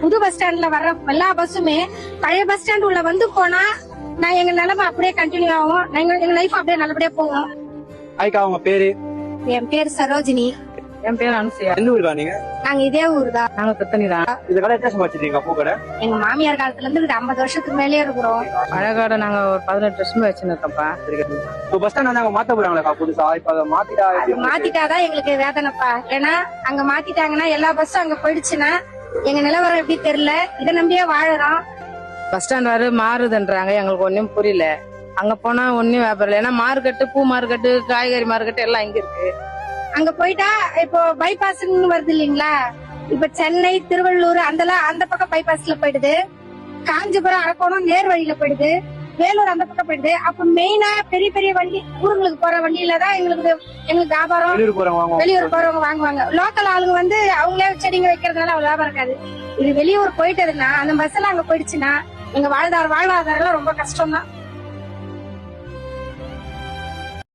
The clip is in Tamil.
புது பஸ் ஸ்டாண்ட்ல வர்ற எல்லா பஸ்ஸுமே பழைய பஸ் ஸ்டாண்ட் உள்ள வந்து போனா நான் எங்க நிலைமை அப்படியே கண்டினியூ ஆகும். எங்க லைஃப் அப்படியே நல்லபடியா போகும். ஆயிக்கா உங்க பேரு? என் பேர் சரோஜினி. என் பேர் அனுசியா. எந்த ஊருக்கா நீங்க? நாங்க இதே ஊர் தான். நாங்க திருத்தணி தான். இந்த கடை எத்தனை வருஷமா வச்சிருக்கீங்க பூ கடை? எங்க மாமியார் காலத்துல இருந்து 50 வருஷத்துக்கு மேலேயே இருக்கிறோம். அழகாட நாங்க ஒரு 18 வருஷமா வச்சுருக்கோம்ப்பா. இப்போ பஸ் ஸ்டாண்ட் வந்து அங்க மாத்த போறாங்களா புதுசா? இப்ப அதை மாத்திட்டாதான் எங்களுக்கு வேதனைப்பா. ஏன்னா அங்க மாத்திட்டாங்கன்னா எல்லா பஸ்ஸும் அங்க போயிடுச்சுன்னா எங்க நிலவரம் எப்படி தெரியல. இதை நம்பியே வாழறோம். பஸ் ஸ்டாண்ட் வர மாறுதுன்றாங்க, எங்களுக்கு ஒன்னும் புரியல. அங்க போனா ஒன்னும் வியாபாரம் இல்லை. ஏன்னா மார்க்கெட்டு, பூ மார்க்கெட்டு, காய்கறி மார்க்கெட்டு எல்லாம் இங்க இருக்கு. அங்க போயிட்டா இப்போ பைபாஸ் வருது இல்லீங்களா, இப்ப சென்னை, திருவள்ளூர் அந்த பக்கம் பைபாஸ்ல போயிடுது. காஞ்சிபுரம், அரக்கோணம் நேர் வழியில போயிடுது. வேலூர் அந்த பக்கம் போயிடுது. அப்ப மெயினா பெரிய பெரிய வண்டி, ஊருங்களுக்கு போற வண்டியில தான் எங்களுக்கு வியாபாரம். வெளியூர் போறவங்க வாங்குவாங்க. லோக்கல் ஆளுங்க வந்து அவங்களே செடிங்க வைக்கிறதுனால அவ்வளவு வியாபாரம் இருக்காது. இது வெளியூர் போயிட்டதுன்னா அந்த பஸ் எல்லாம் அங்க போயிடுச்சுன்னா எங்க வாழ்வாதாரம் ரொம்ப கஷ்டம் தான்.